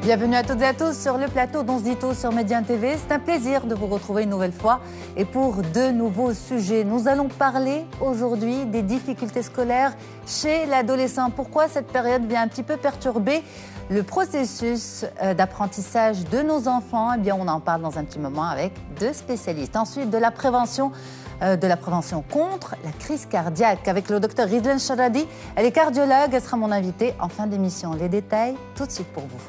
Bienvenue à toutes et à tous sur le plateau d'On se dit tout sur Médien TV. C'est un plaisir de vous retrouver une nouvelle fois et pour de nouveaux sujets. Nous allons parler aujourd'hui des difficultés scolaires chez l'adolescent. Pourquoi cette période vient un petit peu perturber le processus d'apprentissage de nos enfants? Eh bien, on en parle dans un petit moment avec deux spécialistes. Ensuite, de la prévention contre la crise cardiaque avec le docteur Ridwan Charadi. Elle est cardiologue, elle sera mon invitée en fin d'émission. Les détails tout de suite pour vous.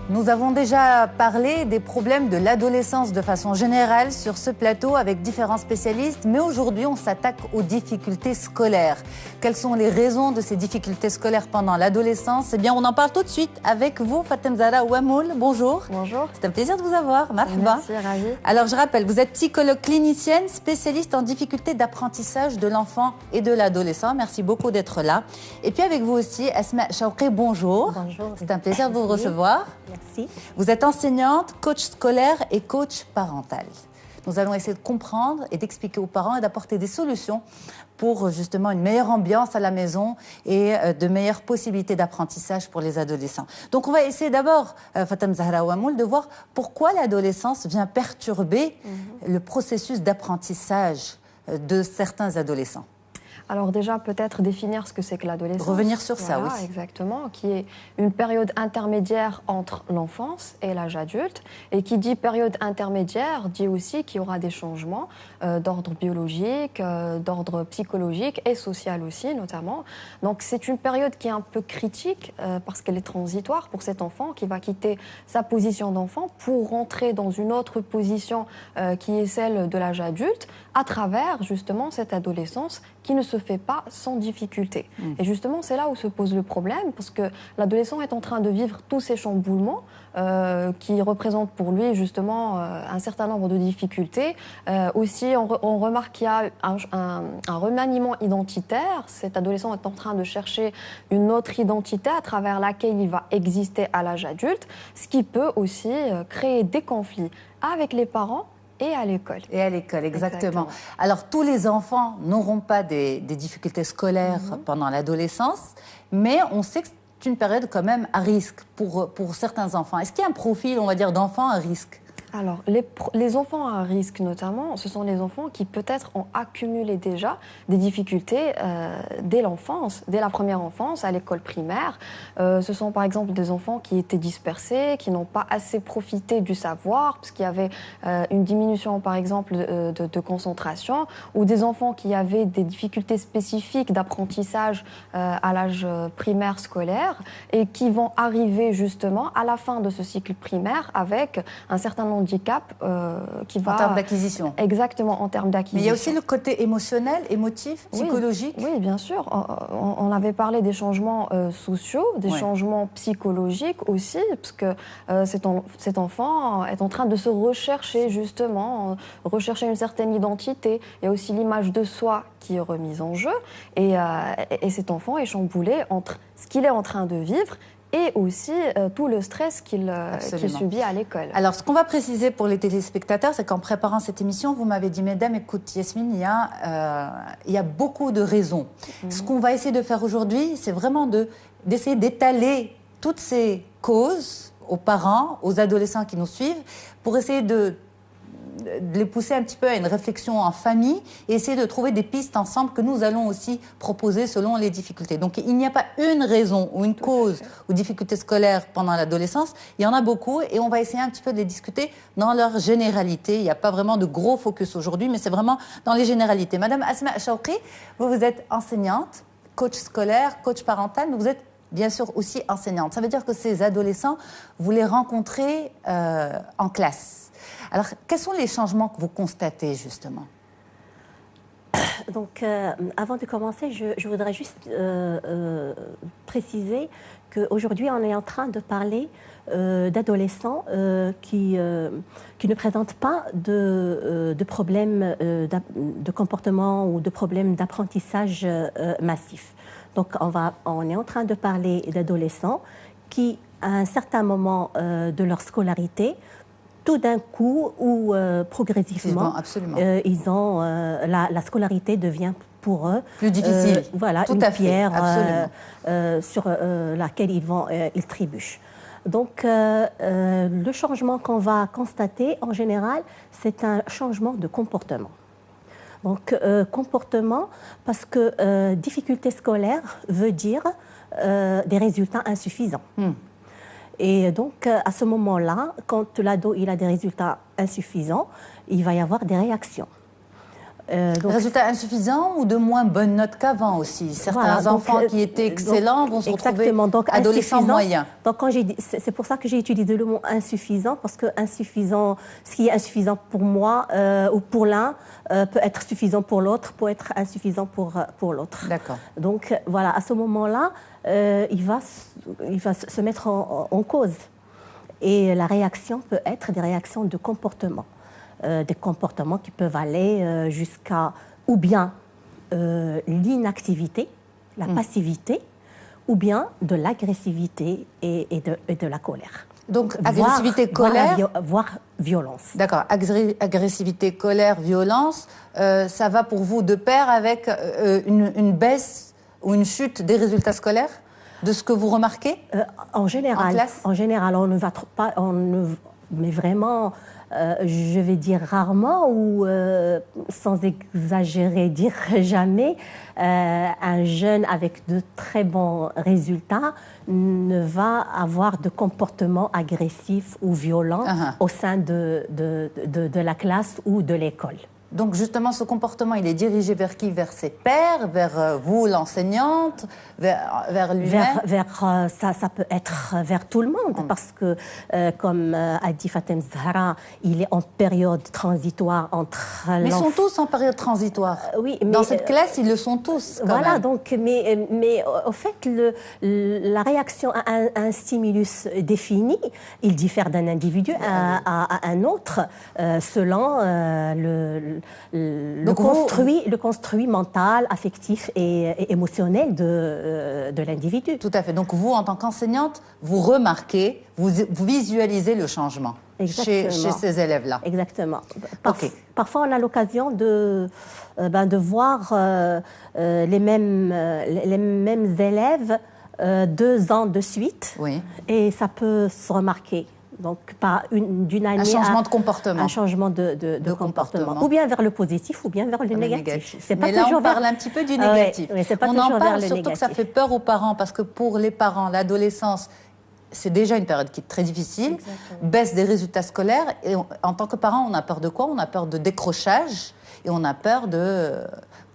Nous avons déjà parlé des problèmes de l'adolescence de façon générale sur ce plateau avec différents spécialistes, mais aujourd'hui on s'attaque aux difficultés scolaires. Quelles sont les raisons de ces difficultés scolaires pendant l'adolescence? Eh bien, on en parle tout de suite avec vous, Fatem Zahra Ouamoul. Bonjour. Bonjour. C'est un plaisir de vous avoir. Marhaba. Merci, ravie. Alors, je rappelle, vous êtes psychologue clinicienne, spécialiste en difficultés d'apprentissage de l'enfant et de l'adolescent. Merci beaucoup d'être là. Et puis avec vous aussi, Asma Chawqi, bonjour. Bonjour. C'est un plaisir de vous recevoir. Merci. Vous êtes enseignante, coach scolaire et coach parental. Nous allons essayer de comprendre et d'expliquer aux parents et d'apporter des solutions pour justement une meilleure ambiance à la maison et de meilleures possibilités d'apprentissage pour les adolescents. Donc on va essayer d'abord, Fatem Zahra Ouamoul, de voir pourquoi l'adolescence vient perturber le processus d'apprentissage de certains adolescents. Alors déjà, peut-être définir ce que c'est que l'adolescence. Revenir sur ça, oui. Exactement, qui est une période intermédiaire entre l'enfance et l'âge adulte. Et qui dit période intermédiaire, dit aussi qu'il y aura des changements d'ordre biologique, d'ordre psychologique et social aussi, notamment. Donc c'est une période qui est un peu critique parce qu'elle est transitoire pour cet enfant qui va quitter sa position d'enfant pour rentrer dans une autre position qui est celle de l'âge adulte à travers justement cette adolescence qui ne se fait pas sans difficulté. Et justement, c'est là où se pose le problème, parce que l'adolescent est en train de vivre tous ces chamboulements qui représentent pour lui justement un certain nombre de difficultés. Aussi, on remarque qu'il y a un remaniement identitaire. Cet adolescent est en train de chercher une autre identité à travers laquelle il va exister à l'âge adulte, ce qui peut aussi créer des conflits avec les parents et à l'école. Et à l'école, exactement. Alors, tous les enfants n'auront pas des difficultés scolaires pendant l'adolescence, mais on sait que c'est une période quand même à risque pour certains enfants. Est-ce qu'il y a un profil, on va dire, d'enfants à risque ? Alors, les enfants à risque notamment, ce sont les enfants qui peut-être ont accumulé déjà des difficultés dès l'enfance, dès la première enfance, à l'école primaire. Ce sont par exemple des enfants qui étaient dispersés, qui n'ont pas assez profité du savoir, parce qu'il y avait une diminution par exemple de concentration, ou des enfants qui avaient des difficultés spécifiques d'apprentissage à l'âge primaire scolaire, et qui vont arriver justement à la fin de ce cycle primaire avec un certain nombre handicap qui va... En termes d'acquisition. Exactement, en termes d'acquisition. Mais il y a aussi le côté émotionnel, émotif, psychologique. Oui, bien sûr. On avait parlé des changements sociaux, des changements psychologiques aussi, parce que cet enfant est en train de se rechercher justement, rechercher une certaine identité. Il y a aussi l'image de soi qui est remise en jeu. Et cet enfant est chamboulé entre ce qu'il est en train de vivre et aussi tout le stress qu'il subit à l'école. Alors, ce qu'on va préciser pour les téléspectateurs, c'est qu'en préparant cette émission, vous m'avez dit, mesdames, écoute, Yasmine, il y a beaucoup de raisons. Ce qu'on va essayer de faire aujourd'hui, c'est vraiment d'essayer d'étaler toutes ces causes aux parents, aux adolescents qui nous suivent, pour essayer de les pousser un petit peu à une réflexion en famille et essayer de trouver des pistes ensemble que nous allons aussi proposer selon les difficultés. Donc il n'y a pas une raison ou une cause aux difficultés scolaires pendant l'adolescence, il y en a beaucoup et on va essayer un petit peu de les discuter dans leur généralité. Il n'y a pas vraiment de gros focus aujourd'hui, mais c'est vraiment dans les généralités. Madame Asma Chawqi, vous êtes enseignante, coach scolaire, coach parental, mais vous êtes bien sûr aussi enseignante. Ça veut dire que ces adolescents, vous les rencontrez en classe. Alors, quels sont les changements que vous constatez, justement? Donc, avant de commencer, je voudrais juste préciser qu'aujourd'hui, on est en train de parler d'adolescents qui ne présentent pas de problèmes de comportement ou de problèmes d'apprentissage massif. Donc, on est en train de parler d'adolescents qui, à un certain moment de leur scolarité, tout d'un coup ou progressivement, ils ont, la scolarité devient pour eux plus difficile. Voilà, tout une à pierre sur laquelle ils trébuchent. Donc, le changement qu'on va constater, en général, c'est un changement de comportement. Donc, comportement, parce que difficulté scolaire veut dire des résultats insuffisants. Et donc, à ce moment-là, quand l'ado il a des résultats insuffisants, il va y avoir des réactions. Résultats insuffisants ou de moins bonnes notes qu'avant aussi. Certains enfants qui étaient excellents vont se retrouver adolescents moyens. Donc, c'est pour ça que j'ai utilisé le mot insuffisant, parce que insuffisant, ce qui est insuffisant pour moi ou pour l'un peut être suffisant pour l'autre, peut être insuffisant pour l'autre. D'accord. Donc, voilà, à ce moment-là, il va se mettre en cause. Et la réaction peut être des réactions de comportement. Des comportements qui peuvent aller jusqu'à ou bien l'inactivité, la passivité, ou bien de l'agressivité et de la colère. Donc, agressivité, colère... Voire violence. D'accord. Agressivité, colère, violence, ça va pour vous de pair avec une baisse ou une chute des résultats scolaires, de ce que vous remarquez en général, on ne va pas... mais vraiment... je vais dire rarement ou sans exagérer, dire jamais, un jeune avec de très bons résultats ne va avoir de comportement agressif ou violent au sein de la classe ou de l'école. Donc justement, ce comportement, il est dirigé vers qui? Vers ses pairs, vers vous, l'enseignante, vers lui-même? Ça peut être vers tout le monde, parce que, comme a dit Fatem Zahra, il est en période transitoire entre... Mais ils sont tous en période transitoire. Oui, mais... Dans cette classe, ils le sont tous, quand voilà, même. donc, mais au fait, la réaction à un stimulus défini, il diffère d'un individu à un autre, selon le construit mental, affectif et émotionnel de l'individu. Tout à fait. Donc vous, en tant qu'enseignante, vous remarquez, vous visualisez le changement chez ces élèves-là. Exactement. Parfois, on a l'occasion de voir les mêmes élèves 2 ans de suite, et ça peut se remarquer. Donc, d'une année un changement de comportement. Un changement de comportement. Ou bien vers le positif, ou bien vers le négatif. Mais là, on parle un petit peu du négatif. On en parle surtout que ça fait peur aux parents, parce que pour les parents, l'adolescence, c'est déjà une période qui est très difficile. Exactement. Baisse des résultats scolaires. Et en tant que parent, on a peur de quoi? On a peur de décrochage et on a peur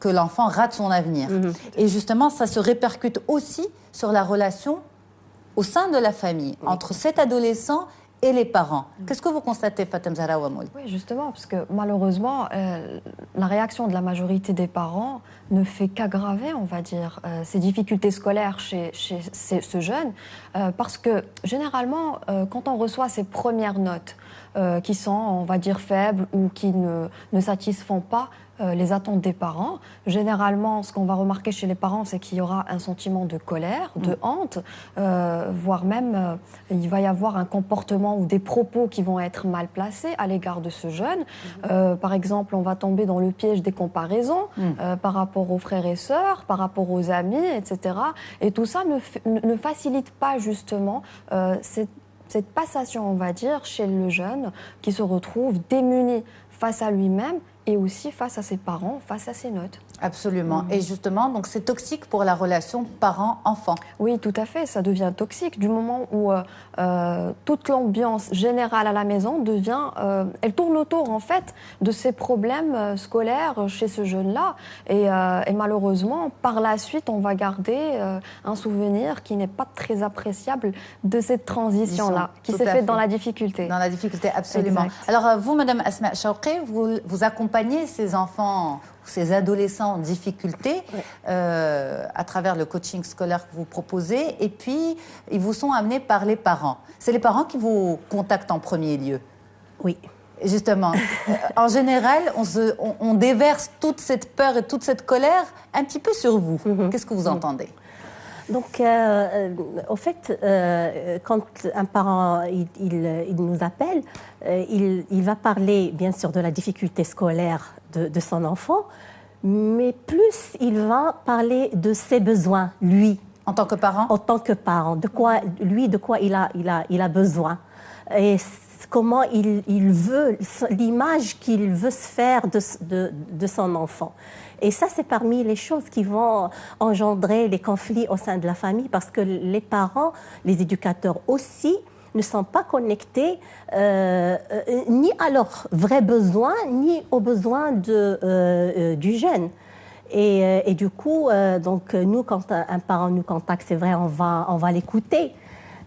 que l'enfant rate son avenir. Et justement, ça se répercute aussi sur la relation au sein de la famille, entre cet adolescent et les parents. Qu'est-ce que vous constatez, Fatem Zahra Ouamoul? Oui, justement, parce que malheureusement, la réaction de la majorité des parents ne fait qu'aggraver, on va dire, ces difficultés scolaires chez ce jeune, parce que généralement, quand on reçoit ces premières notes qui sont, on va dire, faibles ou qui ne satisfont pas les attentes des parents. Généralement, ce qu'on va remarquer chez les parents, c'est qu'il y aura un sentiment de colère, de honte, voire même il va y avoir un comportement ou des propos qui vont être mal placés à l'égard de ce jeune. Par exemple, on va tomber dans le piège des comparaisons par rapport aux frères et sœurs, par rapport aux amis, etc. Et tout ça ne facilite pas justement cette passation, on va dire, chez le jeune qui se retrouve démuni face à lui-même et aussi face à ses parents, face à ses notes. Absolument. Et justement, donc c'est toxique pour la relation parent-enfant. Oui, tout à fait. Ça devient toxique du moment où toute l'ambiance générale à la maison elle tourne autour en fait de ces problèmes scolaires chez ce jeune-là. Et malheureusement, par la suite, on va garder un souvenir qui n'est pas très appréciable de cette transition-là, qui s'est faite dans la difficulté. Dans la difficulté, absolument. Exact. Alors vous, Madame Asma Chawqi, vous accompagnez ces enfants, ces adolescents en difficulté à travers le coaching scolaire que vous proposez, et puis ils vous sont amenés par les parents. C'est les parents qui vous contactent en premier lieu? Oui. Justement, en général, on déverse toute cette peur et toute cette colère un petit peu sur vous. Qu'est-ce que vous entendez? Donc, au fait, quand un parent il nous appelle, il va parler bien sûr de la difficulté scolaire de son enfant, mais plus il va parler de ses besoins, lui. En tant que parent? En tant que parent, de quoi il a besoin. Et comment il veut, l'image qu'il veut se faire de son enfant. Et ça, c'est parmi les choses qui vont engendrer les conflits au sein de la famille, parce que les parents, les éducateurs aussi, ne sont pas connectés ni à leurs vrais besoins, ni aux besoins du jeune. Et du coup, donc, nous, quand un parent nous contacte, c'est vrai, on va l'écouter.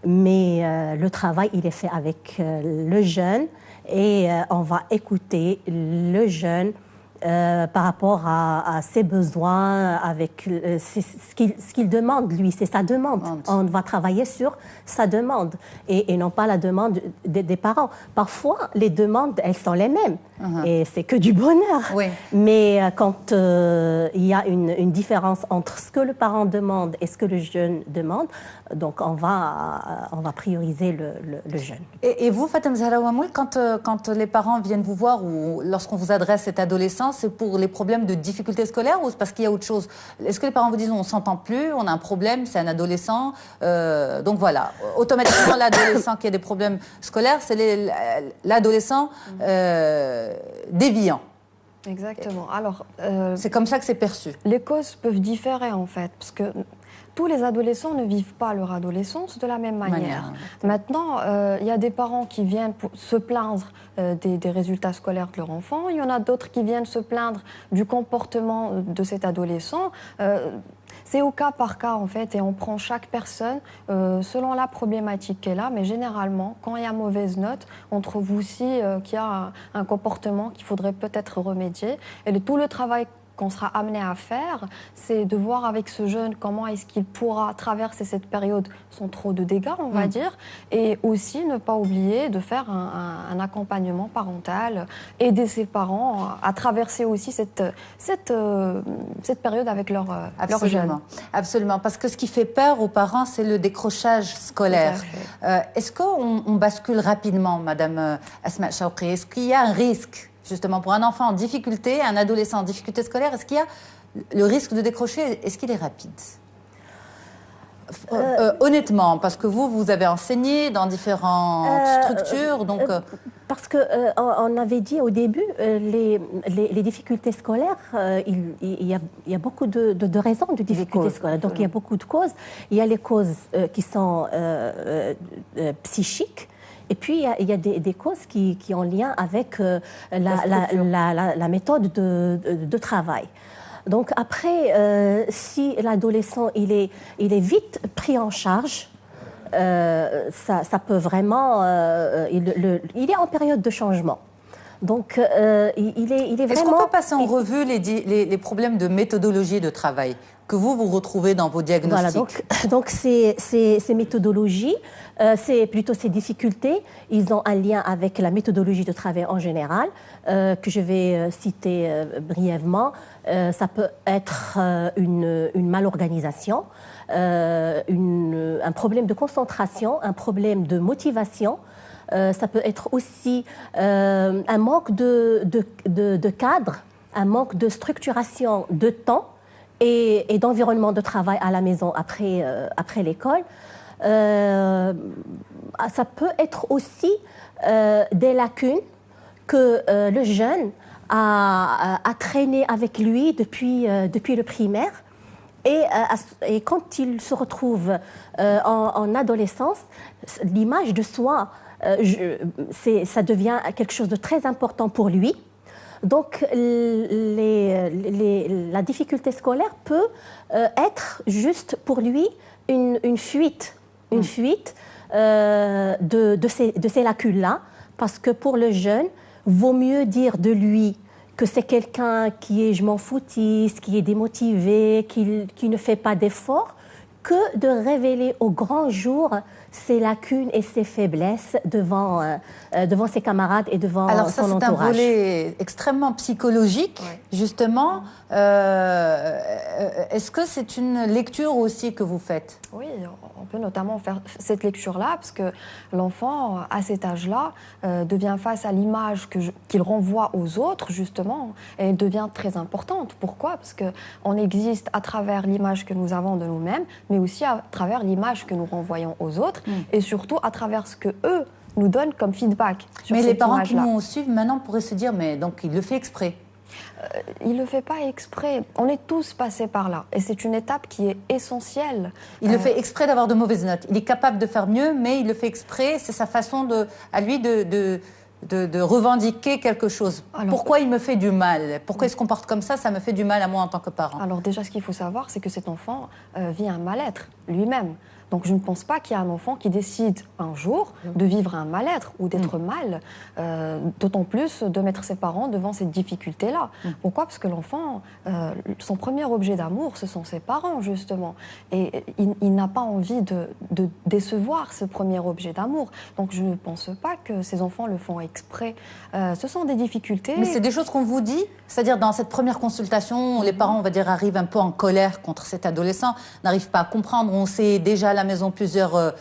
Mais le travail, il est fait avec le jeune et on va écouter le jeune par rapport à ses besoins, avec ce qu'il demande, lui, c'est sa demande. On va travailler sur sa demande et non pas la demande des parents. Parfois, les demandes, elles sont les mêmes et c'est que du bonheur. Oui. Mais quand il y a une différence entre ce que le parent demande et ce que le jeune demande, donc on va prioriser le jeune. Et vous, Fatem Zahra Ouamoul, quand les parents viennent vous voir ou lorsqu'on vous adresse cet adolescent, c'est pour les problèmes de difficultés scolaires ou c'est parce qu'il y a autre chose? Est-ce que les parents vous disent on ne s'entend plus, on a un problème, c'est un adolescent, donc voilà, automatiquement l'adolescent qui a des problèmes scolaires, c'est l'adolescent déviant. Exactement. Alors, c'est comme ça que c'est perçu. Les causes peuvent différer en fait, parce que tous les adolescents ne vivent pas leur adolescence de la même manière. Maintenant, il y a des parents qui viennent se plaindre des résultats scolaires de leur enfant. Il y en a d'autres qui viennent se plaindre du comportement de cet adolescent. C'est au cas par cas en fait, et on prend chaque personne selon la problématique qu'elle a. Mais généralement, quand il y a mauvaise note, on trouve aussi qu'il y a un comportement qu'il faudrait peut-être remédier. Et tout le travail qu'on sera amené à faire, c'est de voir avec ce jeune comment est-ce qu'il pourra traverser cette période sans trop de dégâts, on va dire, et aussi ne pas oublier de faire un accompagnement parental, aider ses parents à traverser aussi cette période avec leur jeune. Absolument, parce que ce qui fait peur aux parents, c'est le décrochage scolaire. Est-ce qu'on bascule rapidement, Madame Asma Chawqi? Est-ce qu'il y a un risque justement pour un enfant en difficulté, un adolescent en difficulté scolaire? Est-ce qu'il y a le risque de décrocher? Est-ce qu'il est rapide? Honnêtement, parce que vous avez enseigné dans différentes structures, donc... Parce qu'on avait dit au début, les difficultés scolaires, il y a beaucoup de raisons de difficultés scolaires. Donc il y a beaucoup de causes. Il y a les causes qui sont psychiques. Et puis, il y a des causes qui ont lien avec la méthode de travail. Donc après, si l'adolescent il est vite pris en charge, ça peut vraiment... il est en période de changement. Donc, il est vraiment... Est-ce qu'on peut passer en revue les problèmes de méthodologie de travail que vous retrouvez dans vos diagnostics? Voilà, donc ces méthodologies, c'est plutôt ces difficultés, ils ont un lien avec la méthodologie de travail en général, que je vais citer brièvement. Ça peut être une malorganisation, un problème de concentration, un problème de motivation. Ça peut être aussi un manque de cadre, un manque de structuration de temps et d'environnement de travail à la maison après l'école. Ça peut être aussi des lacunes que le jeune a traîné avec lui depuis le primaire. Et quand il se retrouve en adolescence, l'image de soi, ça devient quelque chose de très important pour lui. Donc, la difficulté scolaire peut être juste pour lui une fuite de ces lacunes-là, parce que pour le jeune, vaut mieux dire de lui que c'est quelqu'un qui est je m'en foutiste, qui est démotivé, qui ne fait pas d'efforts, que de révéler au grand jour ses lacunes et ses faiblesses devant ses camarades et devant Alors ça, son c'est un entourage. volet extrêmement psychologique, justement. Est-ce que c'est une lecture aussi que vous faites? Oui, on peut notamment faire cette lecture-là, parce que l'enfant, à cet âge-là, devient face à l'image qu'il renvoie aux autres, justement, et elle devient très importante. Pourquoi? Parce qu'on existe à travers l'image que nous avons de nous-mêmes, mais aussi à travers l'image que nous renvoyons aux autres, et surtout à travers ce que eux nous donnent comme feedback sur Mais cette les parents qui image-là. nous suivent maintenant pourraient se dire, mais donc il le fait exprès. Il ne le fait pas exprès. On est tous passés par là. Et c'est une étape qui est essentielle. Il le fait exprès d'avoir de mauvaises notes. Il est capable de faire mieux, mais il le fait exprès. C'est sa façon à lui de revendiquer quelque chose. Alors, pourquoi il me fait du mal? Pourquoi il se comporte comme ça me fait du mal à moi en tant que parent. Alors déjà, ce qu'il faut savoir, c'est que cet enfant vit un mal-être lui-même. Donc je ne pense pas qu'il y a un enfant qui décide un jour de vivre un mal-être ou d'être mal, d'autant plus de mettre ses parents devant cette difficulté-là. Pourquoi? Parce que l'enfant, son premier objet d'amour, ce sont ses parents, justement. Et il n'a pas envie de décevoir ce premier objet d'amour. Donc je ne pense pas que ces enfants le font exprès. Ce sont des difficultés. Mais c'est des choses qu'on vous dit? C'est-à-dire dans cette première consultation, où les parents, on va dire, arrivent un peu en colère contre cet adolescent, n'arrivent pas à comprendre, on sait déjà à la maison plusieurs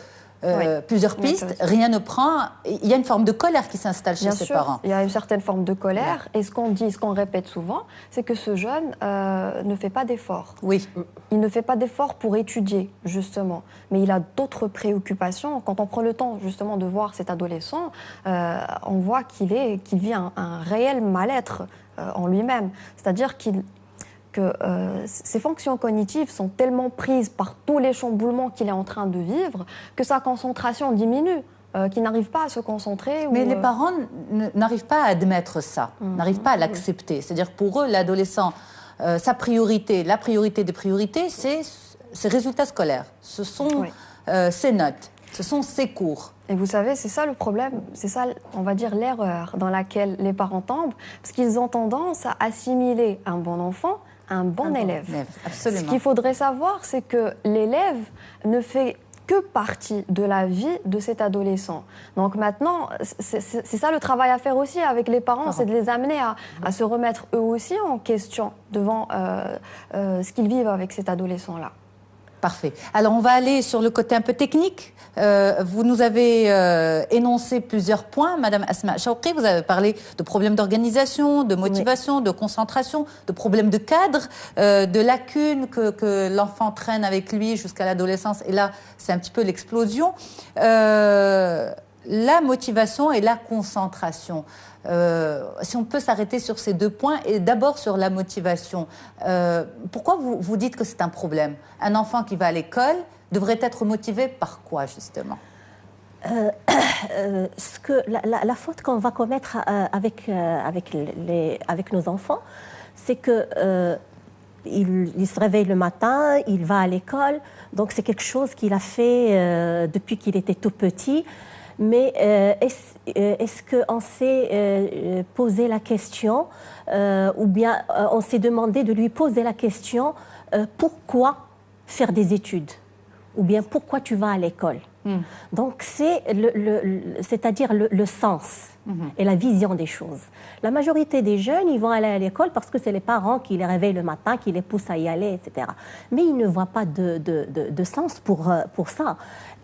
pistes, rien ne prend. Il y a une forme de colère qui s'installe chez ses parents. Il y a une certaine forme de colère. Et ce qu'on dit, ce qu'on répète souvent, c'est que ce jeune ne fait pas d'efforts. Oui. Il ne fait pas d'efforts pour étudier, justement. Mais il a d'autres préoccupations. Quand on prend le temps, justement, de voir cet adolescent, on voit qu'il vit un réel mal-être en lui-même. C'est-à-dire que ses fonctions cognitives sont tellement prises par tous les chamboulements qu'il est en train de vivre que sa concentration diminue, qu'il n'arrive pas à se concentrer. Mais les parents n'arrivent pas à admettre ça, n'arrivent pas à l'accepter. C'est-à-dire pour eux, l'adolescent, sa priorité, la priorité des priorités, c'est ses résultats scolaires. Ce sont ses notes, ce sont ses cours. Et vous savez, c'est ça le problème, c'est ça, on va dire, l'erreur dans laquelle les parents tombent, parce qu'ils ont tendance à assimiler un bon enfant à un bon élève. Absolument. Ce qu'il faudrait savoir, c'est que l'élève ne fait que partie de la vie de cet adolescent. Donc maintenant, c'est ça le travail à faire aussi avec les parents, c'est de les amener à se remettre eux aussi en question devant ce qu'ils vivent avec cet adolescent-là. Parfait. Alors, on va aller sur le côté un peu technique. Vous nous avez énoncé plusieurs points, Madame Asma Chawqi. Vous avez parlé de problèmes d'organisation, de motivation, de concentration, de problèmes de cadre, de lacunes que l'enfant traîne avec lui jusqu'à l'adolescence. Et là, c'est un petit peu l'explosion. La motivation et la concentration. Si on peut s'arrêter sur ces deux points, et d'abord sur la motivation. Pourquoi vous dites que c'est un problème? Un enfant qui va à l'école devrait être motivé par quoi, justement? La faute qu'on va commettre avec nos enfants, c'est que il se réveille le matin, il va à l'école, donc c'est quelque chose qu'il a fait depuis qu'il était tout petit. Mais est-ce qu'on s'est posé la question ou bien on s'est demandé de lui poser la question pourquoi faire des études ou bien pourquoi tu vas à l'école? Donc c'est-à-dire le sens et la vision des choses. La majorité des jeunes, ils vont aller à l'école parce que c'est les parents qui les réveillent le matin, qui les poussent à y aller, etc. Mais ils ne voient pas de sens pour ça.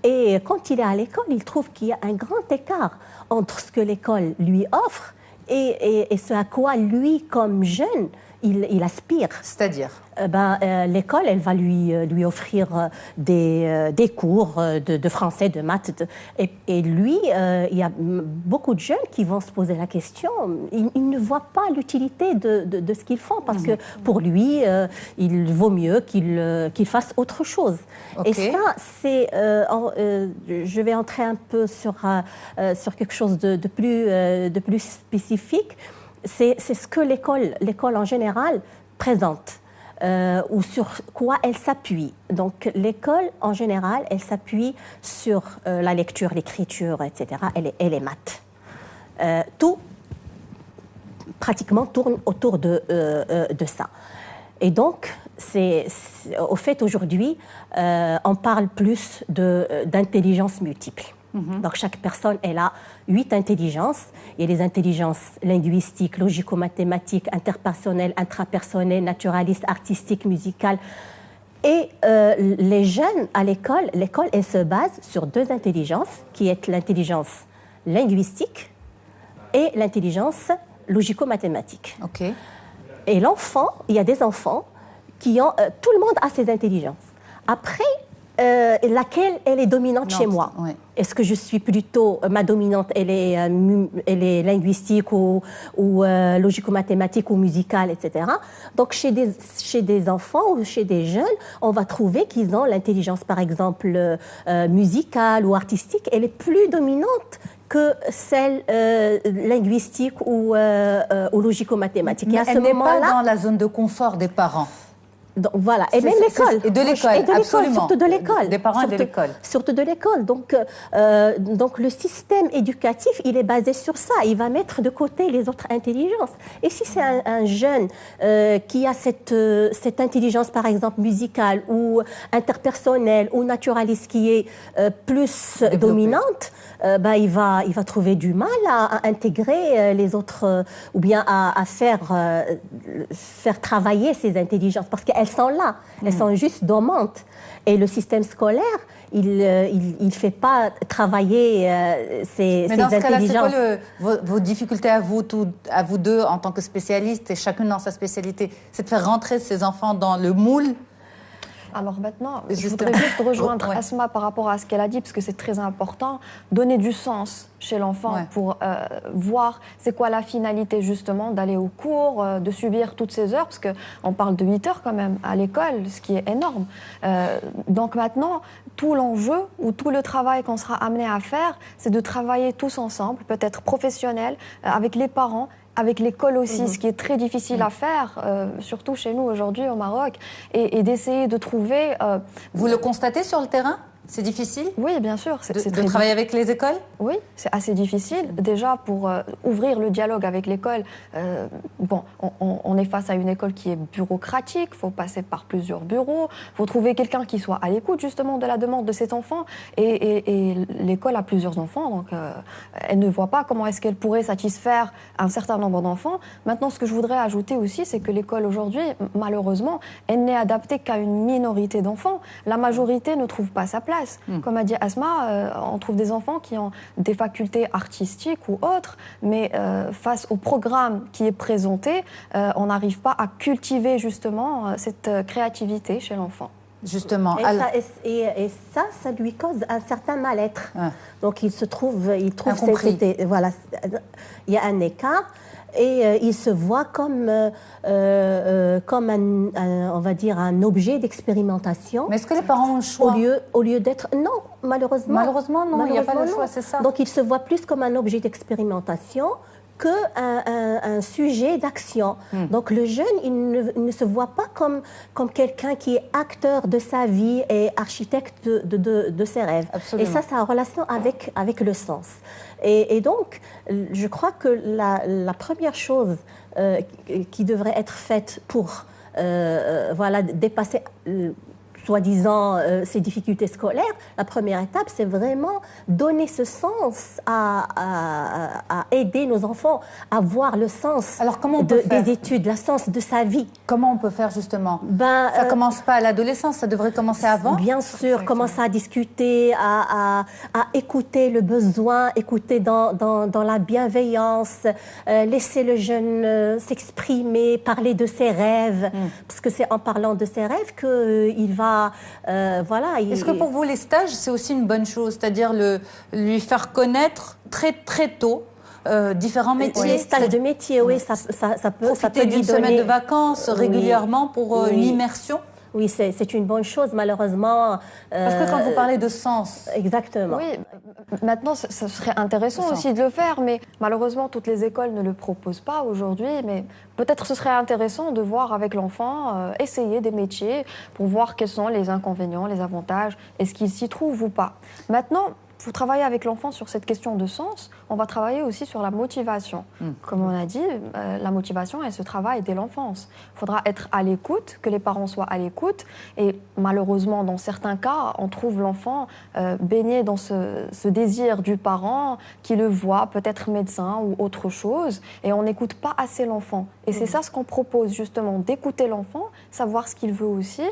Et quand il est à l'école, il trouve qu'il y a un grand écart entre ce que l'école lui offre et ce à quoi lui, comme jeune, il aspire. C'est-à-dire l'école, elle va lui offrir des cours de français, de maths. Et lui, il y a beaucoup de jeunes qui vont se poser la question. Ils ne voient pas l'utilité de ce qu'ils font parce que pour lui, il vaut mieux qu'il fasse autre chose. Okay. Et ça, c'est... je vais entrer un peu sur quelque chose de plus spécifique. C'est ce que l'école en général présente ou sur quoi elle s'appuie. Donc l'école en général, elle s'appuie sur la lecture, l'écriture, etc. et les maths. Tout pratiquement tourne autour de ça. Et donc Au fait, aujourd'hui, on parle plus d'intelligence multiple. Donc, chaque personne, elle a 8 intelligences. Il y a les intelligences linguistiques, logico-mathématiques, interpersonnelles, intrapersonnelles, naturalistes, artistiques, musicales. Et les jeunes à l'école, elle se base sur 2 intelligences, qui est l'intelligence linguistique et l'intelligence logico-mathématique. Okay. Et l'enfant, il y a des enfants qui ont... tout le monde a ses intelligences. Après, laquelle elle est dominante chez moi? Oui. Est-ce que je suis plutôt... ma dominante, elle est linguistique ou logico-mathématique ou musicale, etc. Donc, chez des enfants ou chez des jeunes, on va trouver qu'ils ont l'intelligence, par exemple, musicale ou artistique. Elle est plus dominante que celle linguistique ou logico-mathématique. Mais elle n'est pas dans la zone de confort des parents. Donc, voilà, et même l'école. Et de l'école, absolument. Surtout de l'école. Des parents et de l'école. Surtout de l'école. Donc, le système éducatif, il est basé sur ça. Il va mettre de côté les autres intelligences. Et si c'est un jeune qui a cette intelligence, par exemple, musicale ou interpersonnelle ou naturaliste qui est plus dominante, il va trouver du mal à intégrer les autres ou bien à faire travailler ses intelligences parce qu'elles sont là, elles sont juste dormantes. Et le système scolaire, il ne fait pas travailler ces intelligences. Mais dans ce cas-là, c'est quoi vos difficultés à vous deux en tant que spécialistes et chacune dans sa spécialité? C'est de faire rentrer ces enfants dans le moule? Alors maintenant, je voudrais juste rejoindre Asma par rapport à ce qu'elle a dit, parce que c'est très important, donner du sens chez l'enfant pour voir c'est quoi la finalité justement d'aller au cours, de subir toutes ces heures, parce qu'on parle de 8 heures quand même à l'école, ce qui est énorme. Donc maintenant, tout l'enjeu ou tout le travail qu'on sera amené à faire, c'est de travailler tous ensemble, peut-être professionnels, avec les parents, avec l'école aussi, ce qui est très difficile à faire, surtout chez nous aujourd'hui au Maroc, et d'essayer de trouver... Vous le constatez sur le terrain ? C'est difficile? Oui, bien sûr. De travailler avec les écoles? Oui, c'est assez difficile. Déjà, pour ouvrir le dialogue avec l'école, on est face à une école qui est bureaucratique, il faut passer par plusieurs bureaux, il faut trouver quelqu'un qui soit à l'écoute justement de la demande de cet enfant. Et l'école a plusieurs enfants, donc elle ne voit pas comment est-ce qu'elle pourrait satisfaire un certain nombre d'enfants. Maintenant, ce que je voudrais ajouter aussi, c'est que l'école aujourd'hui, malheureusement, elle n'est adaptée qu'à une minorité d'enfants. La majorité ne trouve pas sa place. Comme a dit Asma, on trouve des enfants qui ont des facultés artistiques ou autres, mais face au programme qui est présenté, on n'arrive pas à cultiver justement cette créativité chez l'enfant. Justement. Et ça lui cause un certain mal-être. Donc il trouve voilà, il y a un écart. Et il se voit comme on va dire, un objet d'expérimentation. Mais est-ce que les parents ont le choix? Au lieu d'être... Non, malheureusement. Malheureusement, non, il n'y a pas de choix, c'est ça. Donc il se voit plus comme un objet d'expérimentation qu'un sujet d'action. Donc le jeune, il ne se voit pas comme quelqu'un qui est acteur de sa vie et architecte de ses rêves. Absolument. Et ça a relation avec le sens. Et donc, je crois que la première chose qui devrait être faite pour dépasser soi-disant ces difficultés scolaires, la première étape, c'est vraiment donner ce sens à aider nos enfants à voir le sens des études, le sens de sa vie. Comment on peut faire justement? Ça ne commence pas à l'adolescence, ça devrait commencer avant? Bien sûr, commencer à discuter, à écouter le besoin, écouter dans la bienveillance, laisser le jeune s'exprimer, parler de ses rêves, parce que c'est en parlant de ses rêves qu'il va... Est-ce que pour vous, les stages, c'est aussi une bonne chose? C'est-à-dire lui faire connaître très, très tôt différents métiers? Les stages de métier, oui, ça peut... Profiter d'une semaine de vacances régulièrement pour une immersion? Oui, c'est une bonne chose, malheureusement. Parce que quand vous parlez de sens... Exactement. Oui, maintenant, ce serait intéressant aussi de le faire, mais malheureusement, toutes les écoles ne le proposent pas aujourd'hui. Mais peut-être ce serait intéressant de voir avec l'enfant, essayer des métiers pour voir quels sont les inconvénients, les avantages, est-ce qu'il s'y trouve ou pas. Maintenant, pour travailler avec l'enfant sur cette question de sens, on va travailler aussi sur la motivation. Comme on a dit, la motivation, elle se travaille dès l'enfance. Il faudra être à l'écoute, que les parents soient à l'écoute. Et malheureusement, dans certains cas, on trouve l'enfant baigné dans ce désir du parent qui le voit, peut-être médecin ou autre chose, et on n'écoute pas assez l'enfant. Et c'est ça ce qu'on propose, justement, d'écouter l'enfant, savoir ce qu'il veut aussi,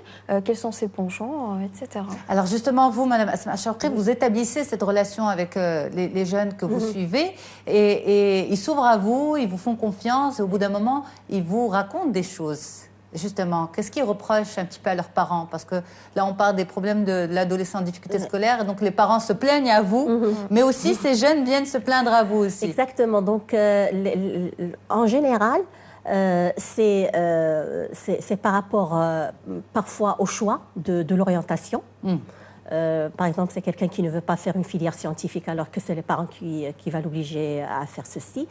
quels sont ses penchants, etc. Alors justement, vous, Madame Asma Chawqi, vous établissez cette relation avec les jeunes que vous suivez et ils s'ouvrent à vous, ils vous font confiance et au bout d'un moment, ils vous racontent des choses. Justement, qu'est-ce qu'ils reprochent un petit peu à leurs parents? Parce que là, on parle des problèmes de l'adolescent en difficulté scolaire, et donc les parents se plaignent à vous, mais aussi ces jeunes viennent se plaindre à vous aussi. Exactement. Donc, en général, c'est par rapport parfois au choix de l'orientation. Par exemple, c'est quelqu'un qui ne veut pas faire une filière scientifique alors que c'est les parents qui va l'obliger à faire ceci.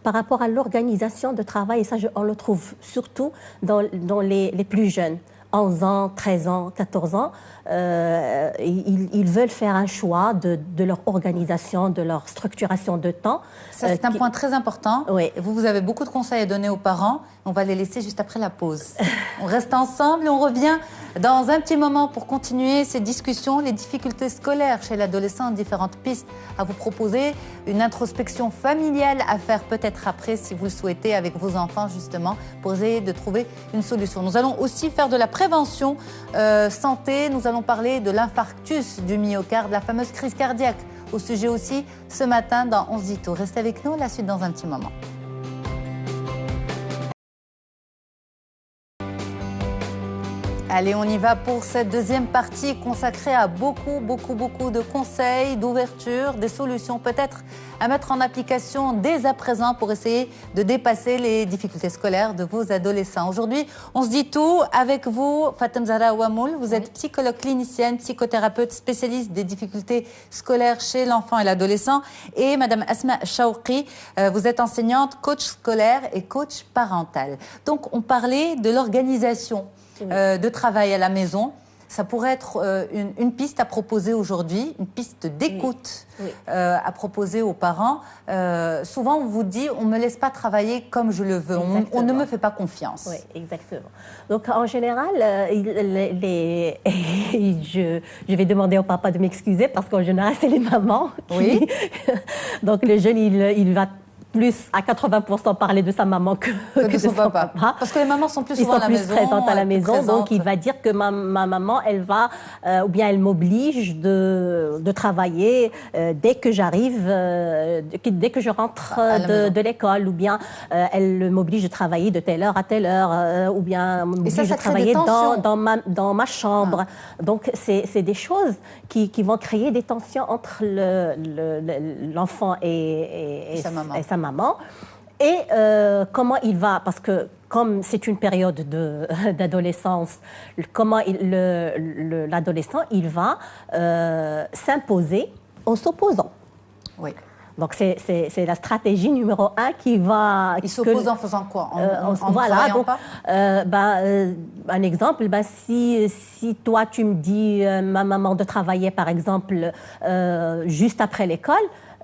Par rapport à l'organisation de travail, et ça on le trouve surtout dans les plus jeunes. 11 ans, 13 ans, 14 ans, ils veulent faire un choix de leur organisation, de leur structuration de temps. Ça, c'est un point très important. Oui. Vous avez beaucoup de conseils à donner aux parents. On va les laisser juste après la pause. On reste ensemble et on revient dans un petit moment pour continuer ces discussions, les difficultés scolaires chez l'adolescent, différentes pistes à vous proposer, une introspection familiale à faire peut-être après si vous le souhaitez avec vos enfants justement pour essayer de trouver une solution. Nous allons aussi faire de la prévention santé, nous allons parler de l'infarctus du myocarde, la fameuse crise cardiaque au sujet aussi ce matin dans On se dit tout. Restez avec nous, la suite dans un petit moment. Allez, on y va pour cette deuxième partie consacrée à beaucoup de conseils, d'ouverture, des solutions peut-être à mettre en application dès à présent pour essayer de dépasser les difficultés scolaires de vos adolescents. Aujourd'hui, on se dit tout avec vous, Fatem Zahra Ouamoul. Vous êtes psychologue clinicienne, psychothérapeute spécialiste des difficultés scolaires chez l'enfant et l'adolescent. Et Madame Asma Chawqi, vous êtes enseignante, coach scolaire et coach parental. Donc, on parlait de l'organisation de travail à la maison. Ça pourrait être une piste à proposer aujourd'hui, une piste d'écoute à proposer aux parents. Souvent, on vous dit, on ne me laisse pas travailler comme je le veux, on ne me fait pas confiance. Oui, exactement. Donc, en général, je vais demander au papa de m'excuser parce qu'en général, c'est les mamans qui... Donc, le jeune, il va plus à 80% parler de sa maman que de son papa. Parce que les mamans sont plus souvent à la maison. Ils sont plus présentes à la maison, donc il va dire que ma maman, elle va, ou bien elle m'oblige de travailler dès que j'arrive, dès que je rentre de l'école, ou bien elle m'oblige de travailler de telle heure à telle heure, ou bien m'oblige de travailler dans ma chambre. Donc c'est des choses qui vont créer des tensions entre l'enfant et sa maman. Et comment il va, parce que comme c'est une période d'adolescence, comment l'adolescent, il va s'imposer en s'opposant. Oui. Donc c'est la stratégie numéro 1 qui va... Il s'oppose en faisant quoi? En voilà, donc, pas un exemple, si toi tu me dis ma maman de travailler par exemple juste après l'école,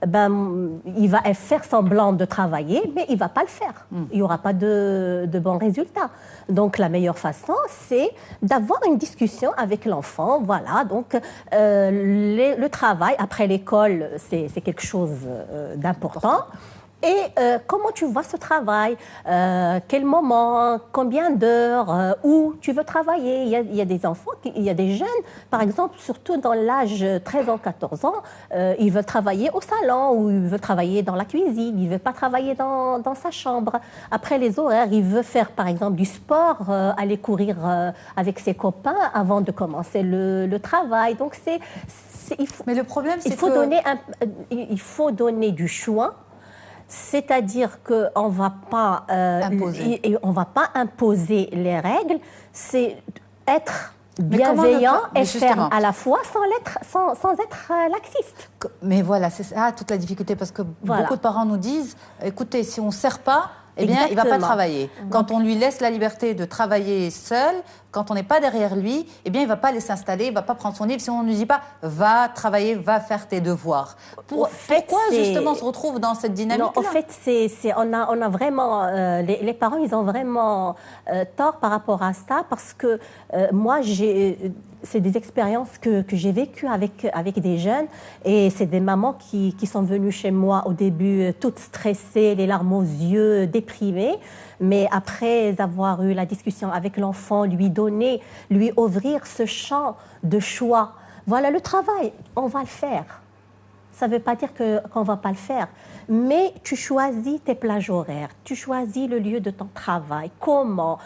il va faire semblant de travailler, mais il ne va pas le faire. Il n'y aura pas de bons résultats. Donc, la meilleure façon, c'est d'avoir une discussion avec l'enfant. Voilà, donc le travail après l'école, c'est quelque chose d'important. Et comment tu vois ce travail, quel moment, combien d'heures, où tu veux travailler. Il y a des enfants, il y a des jeunes, par exemple, surtout dans l'âge 13 ans, 14 ans, ils veulent travailler au salon ou ils veulent travailler dans la cuisine, ils ne veulent pas travailler dans sa chambre. Après les horaires, ils veulent faire, par exemple, du sport, aller courir avec ses copains avant de commencer le travail. Donc, mais le problème, c'est il faut donner du choix. C'est-à-dire qu'on ne va pas imposer les règles, c'est être bienveillant et ferme à la fois sans être laxiste. Mais voilà, c'est ça toute la difficulté, parce que beaucoup de parents nous disent, écoutez, si on ne serre pas, eh bien, il ne va pas Exactement. travailler. Quand on lui laisse la liberté de travailler seul, quand on n'est pas derrière lui, eh bien, il ne va pas aller s'installer, il ne va pas prendre son livre. Si on ne lui dit pas, va travailler, va faire tes devoirs. Pourquoi, justement, on se retrouve dans cette dynamique-là? Non, en fait, on a vraiment, les parents, ils ont vraiment tort par rapport à ça, parce que moi, c'est des expériences que j'ai vécues avec des jeunes, et c'est des mamans qui sont venues chez moi au début toutes stressées, les larmes aux yeux, déprimées, mais après avoir eu la discussion avec l'enfant, lui ouvrir ce champ de choix. Voilà, le travail, on va le faire. Ça ne veut pas dire qu'on ne va pas le faire, mais tu choisis tes plages horaires, tu choisis le lieu de ton travail, comment,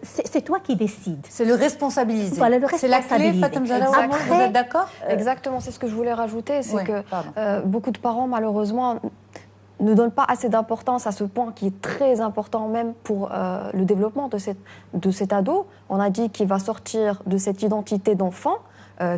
c'est toi qui décides. C'est le responsabiliser. Voilà, le c'est la clé, Fatem Zahra Ouamou, vous êtes d'accord? Exactement, c'est ce que je voulais rajouter, c'est Oui, que beaucoup de parents, malheureusement, ne donnent pas assez d'importance à ce point qui est très important même pour le développement de cet ado. On a dit qu'il va sortir de cette identité d'enfant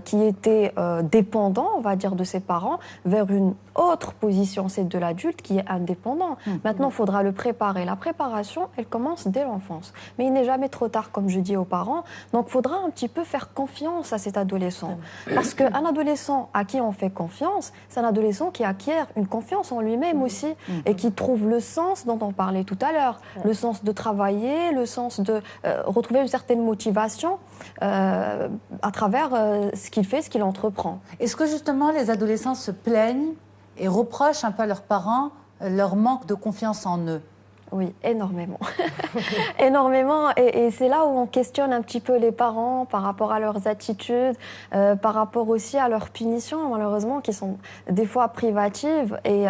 qui était dépendant, on va dire, de ses parents, vers une autre position, c'est de l'adulte qui est indépendant. Maintenant, il faudra le préparer. La préparation, elle commence dès l'enfance. Mais il n'est jamais trop tard, comme je dis aux parents. Donc, il faudra un petit peu faire confiance à cet adolescent. Parce qu'un adolescent à qui on fait confiance, c'est un adolescent qui acquiert une confiance en lui-même aussi et qui trouve le sens dont on parlait tout à l'heure. Le sens de travailler, le sens de retrouver une certaine motivation à travers ce qu'il fait, ce qu'il entreprend. Est-ce que justement les adolescents se plaignent et reprochent un peu à leurs parents leur manque de confiance en eux? Oui, énormément. Énormément. Et c'est là où on questionne un petit peu les parents par rapport à leurs attitudes, par rapport aussi à leurs punitions, malheureusement, qui sont des fois privatives et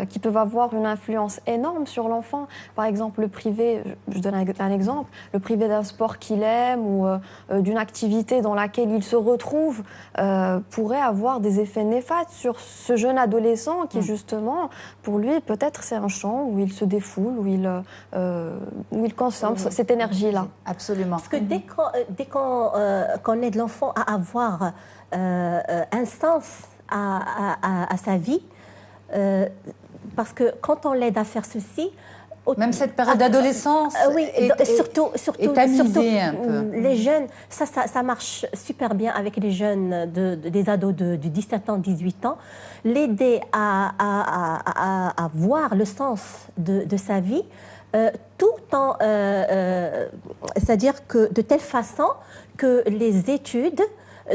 qui peuvent avoir une influence énorme sur l'enfant. Par exemple, le privé, je donne un exemple, le privé d'un sport qu'il aime ou d'une activité dans laquelle il se retrouve pourrait avoir des effets néfastes sur ce jeune adolescent qui, justement, pour lui, peut-être c'est un champ où il se défoule, où il consomme cette énergie-là. Absolument. Parce que dès qu'on aide l'enfant à avoir un sens à sa vie, parce que quand on l'aide à faire ceci, même cette période d'adolescence oui, surtout un peu. Les jeunes, ça marche super bien avec les jeunes, des ados de 17 ans, 18 ans. L'aider à voir le sens de sa vie, tout en... c'est-à-dire que de telle façon que les études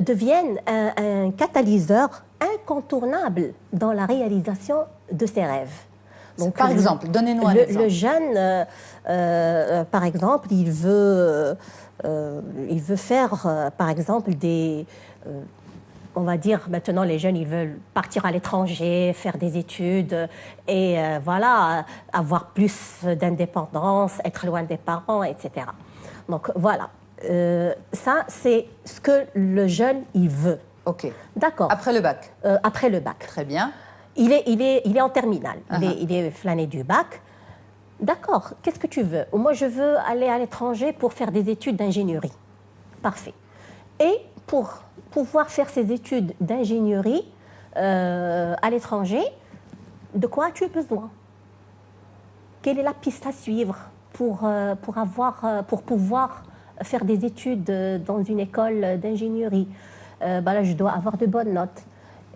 deviennent un catalyseur incontournable dans la réalisation de ses rêves. Donc, par exemple, donnez-nous un exemple. Le jeune, par exemple, il veut faire, par exemple, on va dire maintenant les jeunes, ils veulent partir à l'étranger, faire des études et voilà, avoir plus d'indépendance, être loin des parents, etc. Donc voilà, ça c'est ce que le jeune il veut. Ok. D'accord. Après le bac. Après le bac. Très bien. Il est en terminale, il est flâné du bac. D'accord, qu'est-ce que tu veux? Moi, je veux aller à l'étranger pour faire des études d'ingénierie. Parfait. Et pour pouvoir faire ces études d'ingénierie à l'étranger, de quoi as-tu besoin? Quelle est la piste à suivre pour pouvoir faire des études dans une école d'ingénierie? Là, je dois avoir de bonnes notes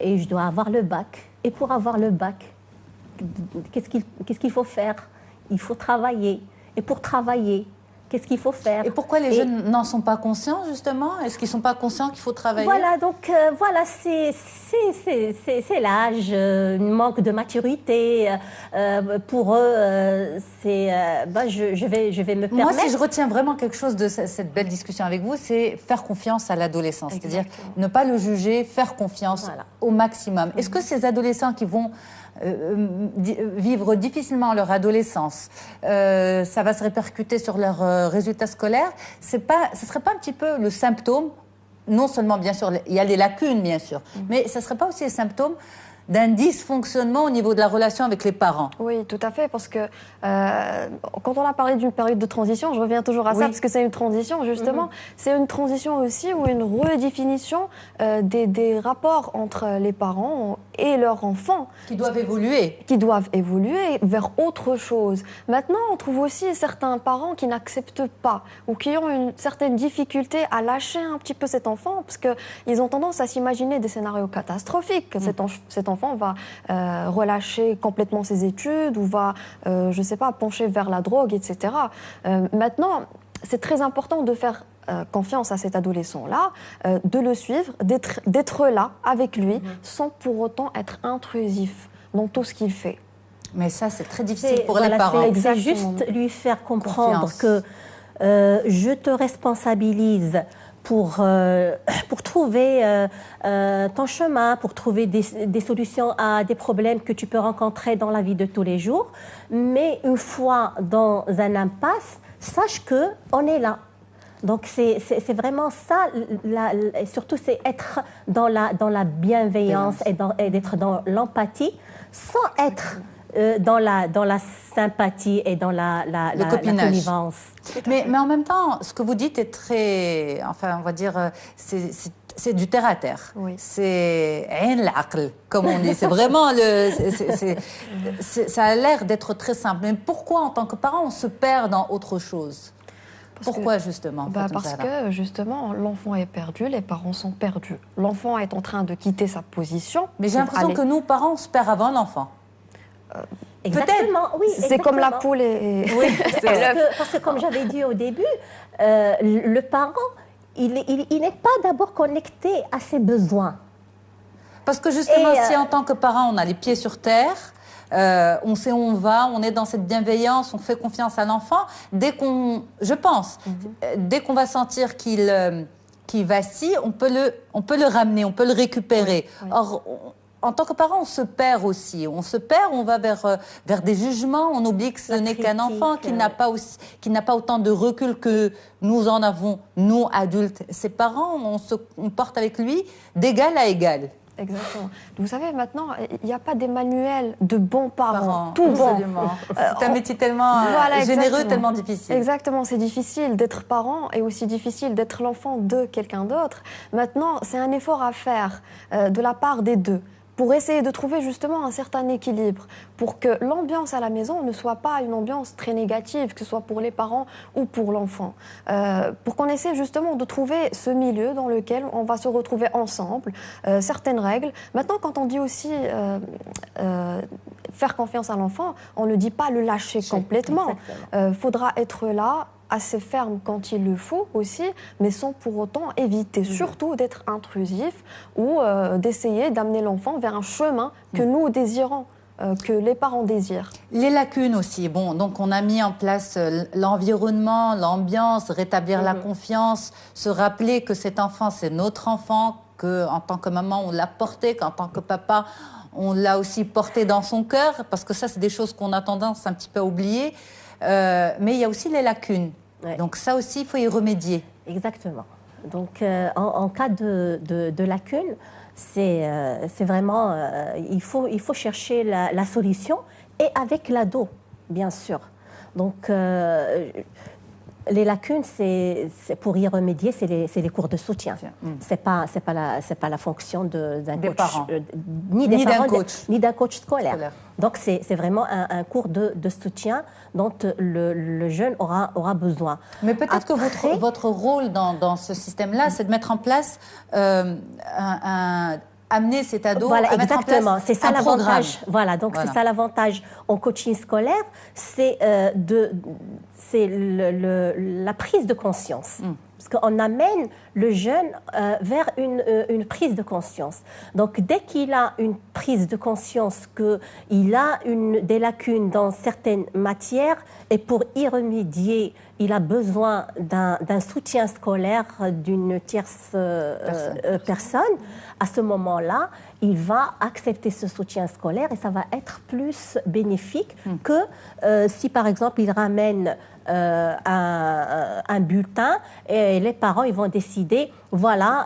et je dois avoir le bac. Et pour avoir le bac, qu'est-ce qu'il faut faire? Il faut travailler. Et pour travailler, qu'est-ce qu'il faut faire? Et pourquoi les jeunes n'en sont pas conscients, justement? Est-ce qu'ils ne sont pas conscients qu'il faut travailler? Voilà, donc voilà, c'est l'âge, un manque de maturité. Pour eux, je vais me permettre... Moi, si je retiens vraiment quelque chose de cette belle discussion avec vous, c'est faire confiance à l'adolescent. C'est-à-dire ne pas le juger, faire confiance au maximum. Est-ce que ces adolescents qui vont vivre difficilement leur adolescence, ça va se répercuter sur leurs résultats scolaires, ce ne serait pas un petit peu le symptôme, non seulement bien sûr, il y a des lacunes bien sûr, mais ce ne serait pas aussi le symptôme d'un dysfonctionnement au niveau de la relation avec les parents. Oui, tout à fait, parce que quand on a parlé d'une période de transition, je reviens toujours à ça, parce que c'est une transition, justement. C'est une transition aussi ou une redéfinition des rapports entre les parents et leurs enfants. Qui doivent évoluer. Qui doivent évoluer vers autre chose. Maintenant, on trouve aussi certains parents qui n'acceptent pas ou qui ont une certaine difficulté à lâcher un petit peu cet enfant, parce qu'ils ont tendance à s'imaginer des scénarios catastrophiques. Que cet enfant va relâcher complètement ses études ou va, je ne sais pas, pencher vers la drogue, etc. Maintenant, c'est très important de faire confiance à cet adolescent-là, de le suivre, d'être là avec lui, sans pour autant être intrusif dans tout ce qu'il fait. Mais ça, c'est très difficile pour les parents. C'est juste lui faire comprendre que je te responsabilise pour trouver ton chemin, pour trouver des solutions à des problèmes que tu peux rencontrer dans la vie de tous les jours. Mais une fois dans un impasse, sache qu'on est là. Donc c'est vraiment ça, et surtout c'est être dans la bienveillance et d'être dans l'empathie sans être dans la sympathie et dans la connivence. Mais en même temps, ce que vous dites est très, enfin on va dire, c'est du terre à terre. Oui. C'est ain l'aql, comme on dit. C'est vraiment ça a l'air d'être très simple. Mais pourquoi en tant que parent on se perd dans autre chose? Pourquoi justement? Parce que justement, l'enfant est perdu, les parents sont perdus. L'enfant est en train de quitter sa position. Mais j'ai l'impression que nous, parents, on se perd avant l'enfant. Exactement, oui. C'est comme la poule et... Oui, parce que comme j'avais dit au début, le parent, il n'est pas d'abord connecté à ses besoins. Parce que justement, si en tant que parent, on a les pieds sur terre, on sait où on va, on est dans cette bienveillance, on fait confiance à l'enfant. Dès qu'on va sentir qu'il vacille, on peut le ramener, on peut le récupérer. Oui. Or, en tant que parent, on se perd aussi. On se perd, on va vers des jugements, on oublie que ce n'est qu'un enfant qui n'a pas autant de recul que nous en avons, nous, adultes. Ses parents, on porte avec lui d'égal à égal. Exactement. Vous savez, maintenant, il n'y a pas des manuels de bons parents. Tout absolument. bon. C'est un métier tellement généreux, tellement difficile. Exactement, c'est difficile d'être parent et aussi difficile d'être l'enfant de quelqu'un d'autre. Maintenant, c'est un effort à faire de la part des deux, pour essayer de trouver justement un certain équilibre, pour que l'ambiance à la maison ne soit pas une ambiance très négative, que ce soit pour les parents ou pour l'enfant. Pour qu'on essaie justement de trouver ce milieu dans lequel on va se retrouver ensemble, certaines règles. Maintenant, quand on dit aussi faire confiance à l'enfant, on ne dit pas le lâcher complètement. Faudra être là, assez ferme quand il le faut aussi, mais sans pour autant éviter surtout d'être intrusif ou d'essayer d'amener l'enfant vers un chemin que nous désirons, que les parents désirent. Les lacunes aussi. Bon, donc on a mis en place l'environnement, l'ambiance, rétablir la confiance, se rappeler que cet enfant, c'est notre enfant, qu'en tant que maman, on l'a porté, qu'en tant que papa, on l'a aussi porté dans son cœur, parce que ça, c'est des choses qu'on a tendance un petit peu à oublier. Mais il y a aussi les lacunes. Ouais. Donc ça aussi, il faut y remédier. Exactement. Donc en cas de lacunes, c'est vraiment... il faut chercher la solution, et avec l'ado, bien sûr. Donc les lacunes, c'est pour y remédier, c'est les cours de soutien. C'est pas la fonction d'un coach, parents. Ni d'un coach scolaire. Donc c'est vraiment un cours de soutien dont le jeune aura besoin. Mais peut-être que votre rôle dans ce système-là, c'est de mettre en place amener cet ado à mettre en place c'est ça l'avantage. Voilà, donc c'est ça l'avantage en coaching scolaire, c'est la prise de conscience. Parce qu'on amène le jeune vers une prise de conscience. Donc, dès qu'il a une prise de conscience qu'il a des lacunes dans certaines matières, et pour y remédier, il a besoin d'un soutien scolaire d'une tierce personne, à ce moment-là, il va accepter ce soutien scolaire et ça va être plus bénéfique que si, par exemple, il ramène un bulletin et les parents ils vont décider, voilà,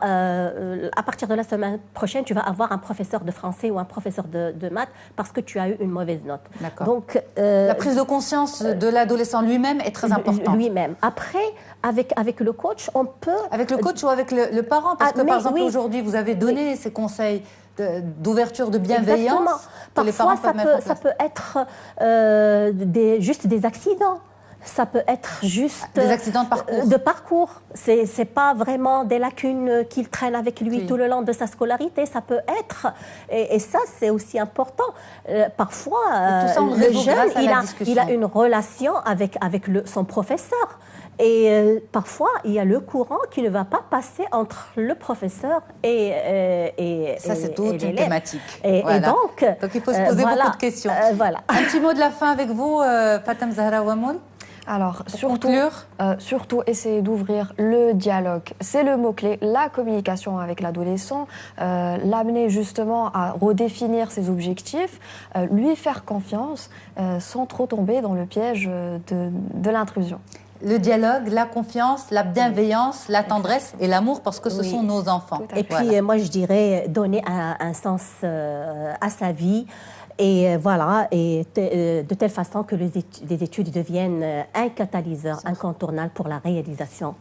à partir de la semaine prochaine, tu vas avoir un professeur de français ou un professeur de maths parce que tu as eu une mauvaise note. Donc, la prise de conscience de l'adolescent lui-même est très importante. Lui-même. Après, avec le coach, on peut... Avec le coach ou avec le parent? Parce que, par exemple, aujourd'hui, vous avez donné ces conseils d'ouverture, de bienveillance. Exactement. Parfois, ça peut être juste des accidents. Ça peut être juste des accidents de parcours. C'est pas vraiment des lacunes qu'il traîne avec lui tout le long de sa scolarité. Ça peut être, et ça c'est aussi important. Parfois, le jeune, il a une relation avec son professeur. Et parfois, il y a le courant qui ne va pas passer entre le professeur et ça, c'est toute une thématique. Et donc, il faut se poser beaucoup de questions. Un petit mot de la fin avec vous, Fatem Zahra Ouamoul. Alors, surtout essayer d'ouvrir le dialogue. C'est le mot-clé, la communication avec l'adolescent, l'amener justement à redéfinir ses objectifs, lui faire confiance sans trop tomber dans le piège de l'intrusion. Le dialogue, la confiance, la bienveillance, la tendresse et l'amour parce que ce sont nos enfants. Et puis, moi, je dirais donner un sens à sa vie. Et voilà, et de telle façon que les études deviennent un catalyseur incontournable pour la réalisation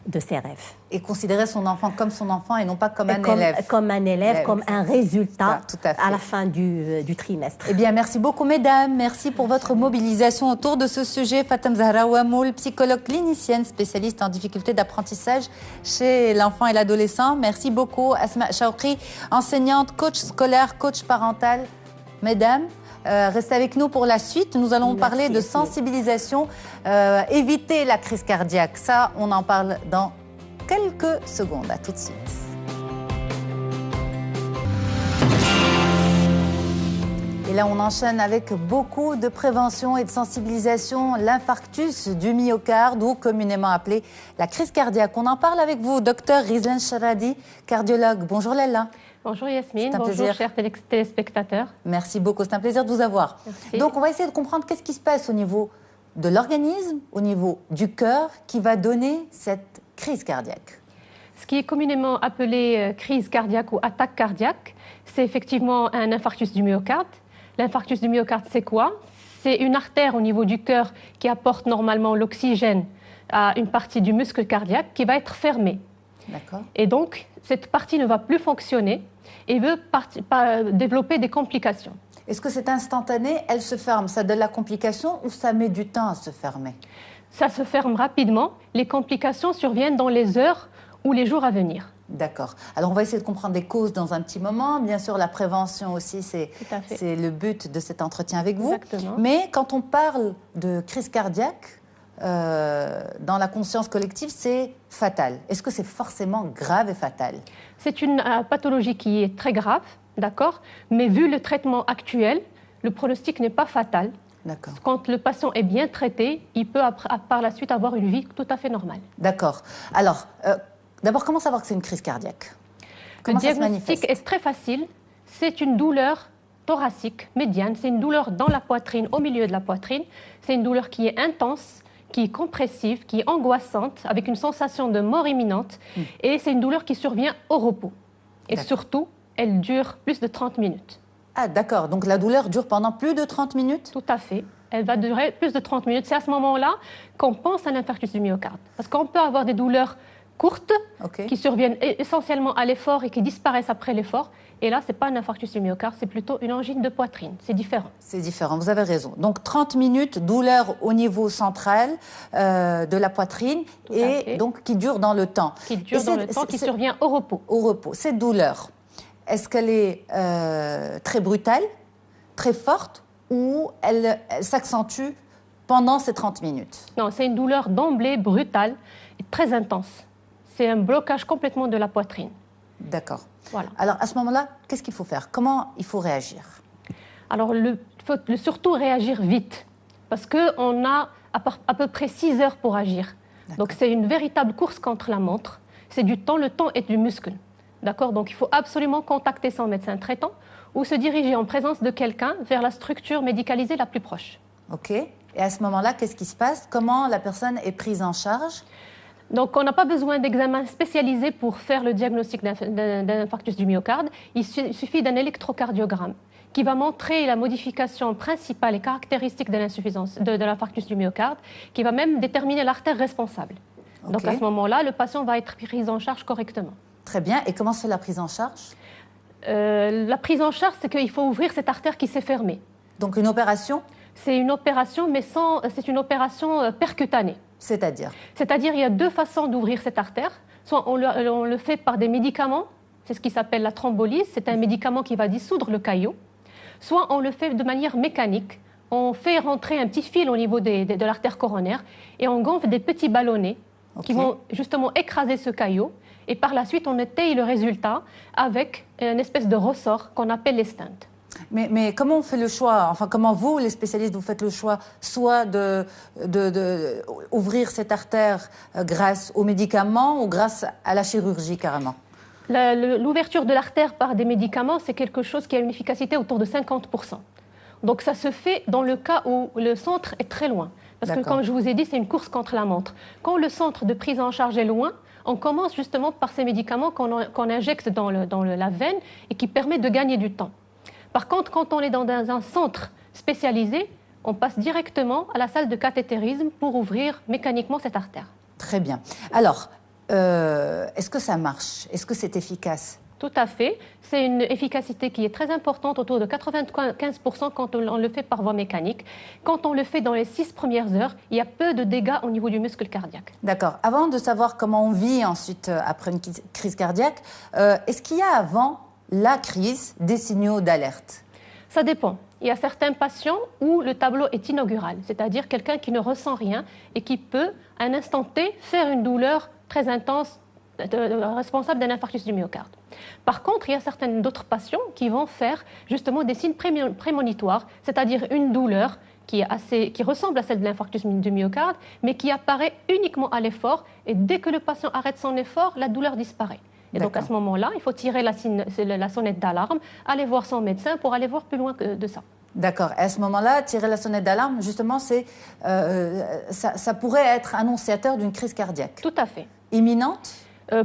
de ses rêves. Et considérer son enfant comme son enfant et non pas comme un élève. Comme un élève, comme un résultat à la fin du trimestre. Eh bien, merci beaucoup, mesdames. Merci pour votre mobilisation autour de ce sujet. Fatem Zahra Ouamoul, psychologue clinicienne, spécialiste en difficultés d'apprentissage chez l'enfant et l'adolescent. Merci beaucoup. Asma Chaoukri, enseignante, coach scolaire, coach parental. Mesdames, restez avec nous pour la suite. Nous allons parler de sensibilisation, éviter la crise cardiaque. Ça, on en parle dans quelques secondes. À tout de suite. Et là, on enchaîne avec beaucoup de prévention et de sensibilisation. L'infarctus du myocarde, ou communément appelé la crise cardiaque. On en parle avec vous, docteur Rizlan Charadi, cardiologue. Bonjour Lella. Bonjour Yasmine, bonjour chers téléspectateurs. Merci beaucoup, c'est un plaisir de vous avoir. Merci. Donc on va essayer de comprendre qu'est-ce qui se passe au niveau de l'organisme, au niveau du cœur, qui va donner cette crise cardiaque. Ce qui est communément appelé crise cardiaque ou attaque cardiaque, c'est effectivement un infarctus du myocarde. L'infarctus du myocarde, c'est quoi? C'est une artère au niveau du cœur qui apporte normalement l'oxygène à une partie du muscle cardiaque qui va être fermée. D'accord. Et donc, cette partie ne va plus fonctionner et veut développer des complications. Est-ce que c'est instantané, elle se ferme, ça donne la complication ou ça met du temps à se fermer? Ça se ferme rapidement. Les complications surviennent dans les heures ou les jours à venir. D'accord. Alors, on va essayer de comprendre les causes dans un petit moment. Bien sûr, la prévention aussi, c'est le but de cet entretien avec vous. Exactement. Mais quand on parle de crise cardiaque, dans la conscience collective, c'est fatal. Est-ce que c'est forcément grave et fatal? C'est une pathologie qui est très grave, d'accord, mais vu le traitement actuel, le pronostic n'est pas fatal. D'accord. Quand le patient est bien traité, il peut par la suite avoir une vie tout à fait normale. D'accord. Alors, d'abord, comment savoir que c'est une crise cardiaque? Comment ça se manifeste? Le diagnostic est très facile. C'est une douleur thoracique médiane. C'est une douleur dans la poitrine, au milieu de la poitrine. C'est une douleur qui est intense, qui est compressive, qui est angoissante, avec une sensation de mort imminente. Et c'est une douleur qui survient au repos. Et surtout, elle dure plus de 30 minutes. Ah, d'accord. Donc la douleur dure pendant plus de 30 minutes? Tout à fait. Elle va durer plus de 30 minutes. C'est à ce moment-là qu'on pense à l'infarctus du myocarde. Parce qu'on peut avoir des douleurs courtes qui surviennent essentiellement à l'effort et qui disparaissent après l'effort. Et là, ce n'est pas un infarctus du myocarde, c'est plutôt une angine de poitrine. C'est différent. C'est différent, vous avez raison. Donc 30 minutes, douleur au niveau central de la poitrine et donc qui dure dans le temps. Qui dure dans le temps, qui survient au repos. Au repos. Cette douleur, est-ce qu'elle est très brutale, très forte ou elle s'accentue pendant ces 30 minutes? Non, c'est une douleur d'emblée brutale et très intense. C'est un blocage complètement de la poitrine. D'accord. Voilà. Alors, à ce moment-là, qu'est-ce qu'il faut faire? Comment il faut réagir? Alors, il faut surtout réagir vite, parce qu'on a à peu près 6 heures pour agir. Donc, c'est une véritable course contre la montre. C'est du temps, le temps est du muscle. D'accord? Donc, il faut absolument contacter son médecin traitant ou se diriger en présence de quelqu'un vers la structure médicalisée la plus proche. OK. Et à ce moment-là, qu'est-ce qui se passe? Comment la personne est prise en charge? Donc, on n'a pas besoin d'examen spécialisé pour faire le diagnostic d'un infarctus du myocarde. Il suffit d'un électrocardiogramme qui va montrer la modification principale et caractéristique de l'insuffisance de l'infarctus du myocarde, qui va même déterminer l'artère responsable. Okay. Donc, à ce moment-là, le patient va être pris en charge correctement. Très bien. Et comment se fait la prise en charge? La prise en charge, c'est qu'il faut ouvrir cette artère qui s'est fermée. Donc, une opération? C'est une opération, mais c'est une opération percutanée. C'est-à-dire? C'est-à-dire, il y a deux façons d'ouvrir cette artère. Soit on le fait par des médicaments, c'est ce qui s'appelle la thrombolyse, c'est un médicament qui va dissoudre le caillot. Soit on le fait de manière mécanique. On fait rentrer un petit fil au niveau de l'artère coronaire et on gonfle des petits ballonnets qui vont justement écraser ce caillot. Et par la suite, on étaye le résultat avec une espèce de ressort qu'on appelle les stents. Mais comment on fait le choix? Enfin, comment vous, les spécialistes, vous faites le choix soit d'ouvrir cette artère grâce aux médicaments ou grâce à la chirurgie carrément? L'ouverture de l'artère par des médicaments, c'est quelque chose qui a une efficacité autour de 50%. Donc ça se fait dans le cas où le centre est très loin. Parce que comme je vous ai dit, c'est une course contre la montre. Quand le centre de prise en charge est loin, on commence justement par ces médicaments qu'on injecte dans la veine et qui permet de gagner du temps. Par contre, quand on est dans un centre spécialisé, on passe directement à la salle de cathétérisme pour ouvrir mécaniquement cette artère. Très bien. Alors, est-ce que ça marche? Est-ce que c'est efficace? Tout à fait. C'est une efficacité qui est très importante, autour de 95% quand on le fait par voie mécanique. Quand on le fait dans les 6 premières heures, il y a peu de dégâts au niveau du muscle cardiaque. D'accord. Avant de savoir comment on vit ensuite après une crise cardiaque, est-ce qu'il y a avant la crise des signaux d'alerte? Ça dépend. Il y a certains patients où le tableau est inaugural, c'est-à-dire quelqu'un qui ne ressent rien et qui peut, à un instant T, faire une douleur très intense responsable d'un infarctus du myocarde. Par contre, il y a certains d'autres patients qui vont faire justement des signes prémonitoires, c'est-à-dire une douleur qui ressemble à celle de l'infarctus du myocarde, mais qui apparaît uniquement à l'effort, et dès que le patient arrête son effort, la douleur disparaît. Et donc à ce moment-là, il faut tirer la sonnette d'alarme, aller voir son médecin pour aller voir plus loin que de ça. D'accord. Et à ce moment-là, tirer la sonnette d'alarme, justement, ça pourrait être annonciateur d'une crise cardiaque. Tout à fait. Imminente?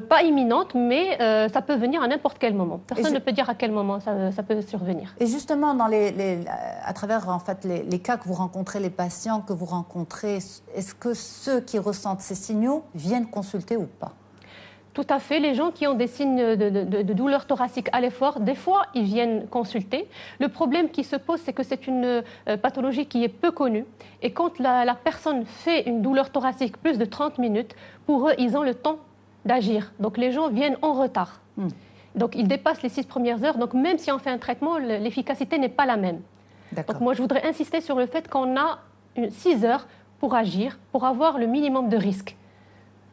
Pas imminente, mais ça peut venir à n'importe quel moment. Personne ne peut dire à quel moment ça peut survenir. Et justement, à travers en fait, les cas que vous rencontrez, les patients que vous rencontrez, est-ce que ceux qui ressentent ces signaux viennent consulter ou pas? Tout à fait. Les gens qui ont des signes de douleur thoracique à l'effort, des fois, ils viennent consulter. Le problème qui se pose, c'est que c'est une pathologie qui est peu connue. Et quand la personne fait une douleur thoracique plus de 30 minutes, pour eux, ils ont le temps d'agir. Donc les gens viennent en retard. Donc ils dépassent les 6 premières heures. Donc même si on fait un traitement, l'efficacité n'est pas la même. Donc moi, je voudrais insister sur le fait qu'on a 6 heures pour agir, pour avoir le minimum de risque.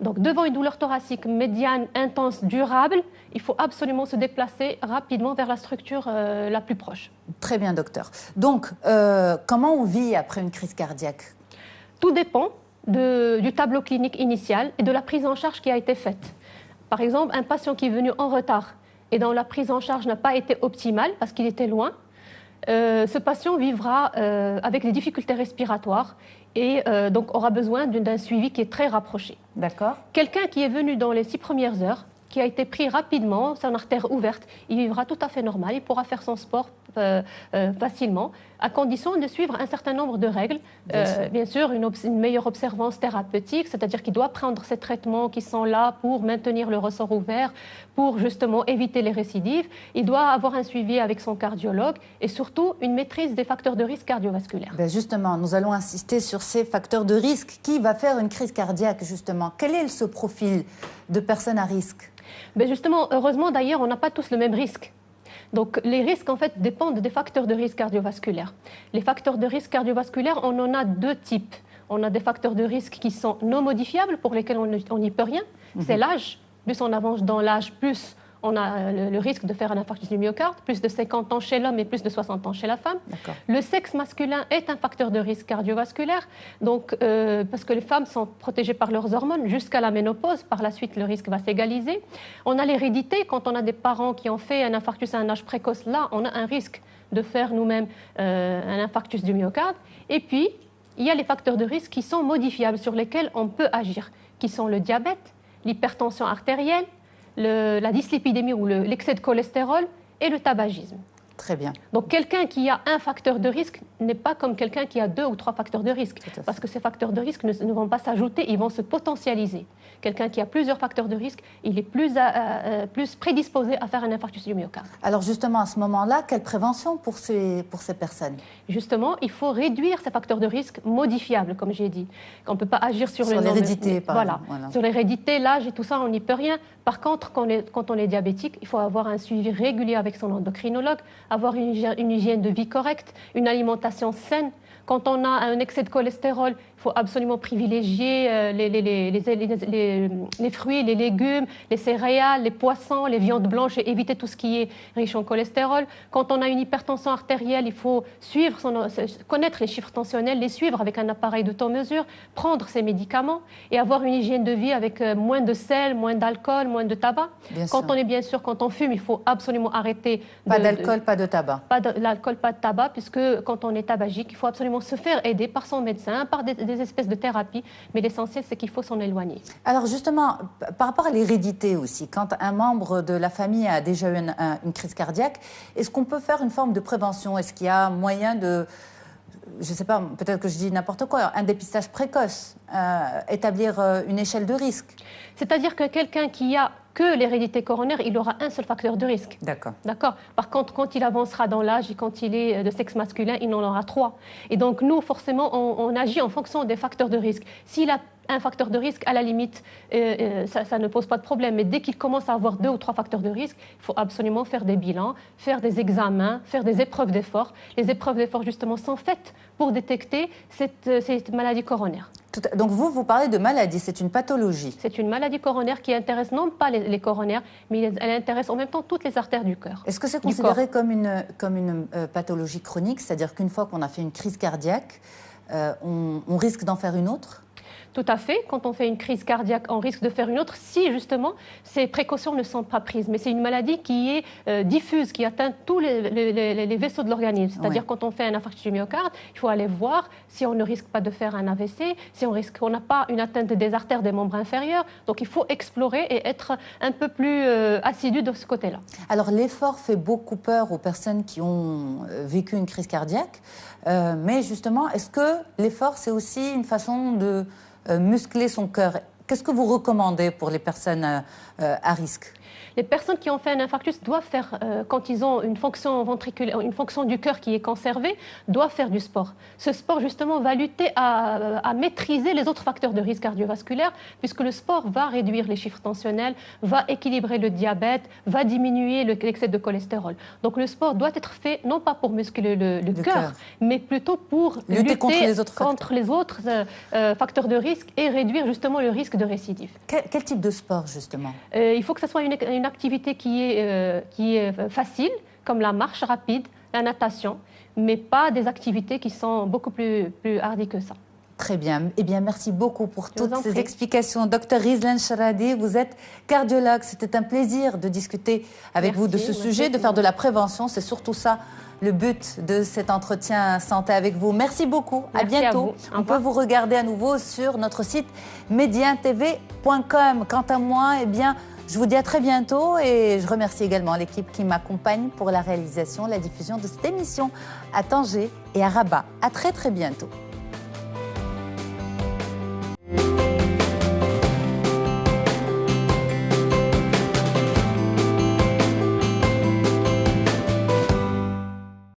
Donc, devant une douleur thoracique médiane, intense, durable, il faut absolument se déplacer rapidement vers la structure la plus proche. Très bien, docteur. Donc, comment on vit après une crise cardiaque? Tout dépend du tableau clinique initial et de la prise en charge qui a été faite. Par exemple, un patient qui est venu en retard et dont la prise en charge n'a pas été optimale parce qu'il était loin, ce patient vivra avec des difficultés respiratoires et donc aura besoin d'un suivi qui est très rapproché. D'accord. Quelqu'un qui est venu dans les 6 premières heures, qui a été pris rapidement, son artère ouverte, il vivra tout à fait normal, il pourra faire son sport facilement, à condition de suivre un certain nombre de règles. Bien sûr, une meilleure observance thérapeutique, c'est-à-dire qu'il doit prendre ces traitements qui sont là pour maintenir le ressort ouvert, pour justement éviter les récidives. Il doit avoir un suivi avec son cardiologue et surtout une maîtrise des facteurs de risque cardiovasculaires. Justement, nous allons insister sur ces facteurs de risque. Qui va faire une crise cardiaque, justement? Quel est ce profil de personnes à risque? Justement, heureusement d'ailleurs, on n'a pas tous le même risque. Donc les risques en fait dépendent des facteurs de risque cardiovasculaires. Les facteurs de risque cardiovasculaires, on en a 2 types. On a des facteurs de risque qui sont non modifiables, pour lesquels on n'y peut rien. C'est l'âge. Plus on avance dans l'âge, plus on a le risque de faire un infarctus du myocarde, plus de 50 ans chez l'homme et plus de 60 ans chez la femme. Le sexe masculin est un facteur de risque cardiovasculaire, donc, parce que les femmes sont protégées par leurs hormones jusqu'à la ménopause. Par la suite, le risque va s'égaliser. On a l'hérédité. Quand on a des parents qui ont fait un infarctus à un âge précoce, là, on a un risque de faire nous-mêmes un infarctus du myocarde. Et puis, il y a les facteurs de risque qui sont modifiables, sur lesquels on peut agir, qui sont le diabète, l'hypertension artérielle, la dyslipidémie ou l'excès de cholestérol et le tabagisme. Très bien. Donc quelqu'un qui a un facteur de risque n'est pas comme quelqu'un qui a 2 ou 3 facteurs de risque, parce que ces facteurs de risque ne vont pas s'ajouter, ils vont se potentialiser. Quelqu'un qui a plusieurs facteurs de risque, il est plus prédisposé à faire un infarctus du myocarde. Alors justement, à ce moment-là, quelle prévention pour ces personnes? Justement, il faut réduire ces facteurs de risque modifiables, comme j'ai dit. On ne peut pas agir sur l'hérédité, par exemple. Voilà. Sur l'hérédité, l'âge et tout ça, on n'y peut rien. Par contre, quand on est diabétique, il faut avoir un suivi régulier avec son endocrinologue, avoir une hygiène de vie correcte, une alimentation saine. Quand on a un excès de cholestérol, il faut absolument privilégier les fruits, les légumes, les céréales, les poissons, les viandes blanches et éviter tout ce qui est riche en cholestérol. Quand on a une hypertension artérielle, il faut connaître les chiffres tensionnels, les suivre avec un appareil de temps-mesure, prendre ses médicaments et avoir une hygiène de vie avec moins de sel, moins d'alcool, moins de tabac. Quand on fume, il faut absolument arrêter. Pas d'alcool, pas de tabac. Pas d'alcool, pas de tabac, puisque quand on est tabagique, il faut absolument se faire aider par son médecin, par des espèces de thérapies, mais l'essentiel, c'est qu'il faut s'en éloigner. Alors justement, par rapport à l'hérédité aussi, quand un membre de la famille a déjà eu une crise cardiaque, est-ce qu'on peut faire une forme de prévention? Est-ce qu'il y a moyen de, je ne sais pas, peut-être que je dis n'importe quoi, un dépistage précoce, établir une échelle de risque? C'est-à-dire que quelqu'un qui a que l'hérédité coronaire, il aura un seul facteur de risque. D'accord. Par contre, quand il avancera dans l'âge et quand il est de sexe masculin, il en aura 3. Et donc, nous, forcément, on agit en fonction des facteurs de risque. S'il a un facteur de risque, à la limite, ça ne pose pas de problème. Mais dès qu'il commence à avoir 2 ou 3 facteurs de risque, il faut absolument faire des bilans, faire des examens, faire des épreuves d'effort. Les épreuves d'effort, justement, sont faites pour détecter cette maladie coronaire. Donc vous parlez de maladie, c'est une pathologie. C'est une maladie coronaire qui intéresse non pas les coronaires, mais elle intéresse en même temps toutes les artères du cœur. Est-ce que c'est considéré comme une pathologie chronique, c'est-à-dire qu'une fois qu'on a fait une crise cardiaque, on risque d'en faire une autre ? Tout à fait. Quand on fait une crise cardiaque, on risque de faire une autre si, justement, ces précautions ne sont pas prises. Mais c'est une maladie qui est diffuse, qui atteint tous les vaisseaux de l'organisme. C'est-à-dire, quand on fait un infarctus du myocarde, il faut aller voir si on ne risque pas de faire un AVC, si on n'a pas une atteinte des artères des membres inférieurs. Donc, il faut explorer et être un peu plus assidu de ce côté-là. Alors, l'effort fait beaucoup peur aux personnes qui ont vécu une crise cardiaque. Mais justement, est-ce que l'effort, c'est aussi une façon de muscler son cœur? Qu'est-ce que vous recommandez pour les personnes à risque? Les personnes qui ont fait un infarctus doivent faire, quand ils ont une fonction ventriculaire, une fonction du cœur qui est conservée, doivent faire du sport. Ce sport, justement, va lutter à maîtriser les autres facteurs de risque cardiovasculaire, puisque le sport va réduire les chiffres tensionnels, va équilibrer le diabète, va diminuer l'excès de cholestérol. Donc le sport doit être fait, non pas pour muscler le cœur, mais plutôt pour lutter contre les autres facteurs de risque et réduire justement le risque de récidive. Quel type de sport, justement? Il faut que ce soit une activité qui est facile, comme la marche rapide, la natation, mais pas des activités qui sont beaucoup plus hardies que ça. Très bien. Eh bien, merci beaucoup pour toutes ces explications. Dr Rizlan Charadi, vous êtes cardiologue. C'était un plaisir de discuter avec vous de ce sujet, de faire de la prévention. C'est surtout ça le but de cet entretien santé avec vous. Merci beaucoup. À bientôt. On peut vous regarder à nouveau sur notre site medientv.com. Quant à moi, eh bien, je vous dis à très bientôt et je remercie également l'équipe qui m'accompagne pour la réalisation, la diffusion de cette émission à Tanger et à Rabat. À très bientôt.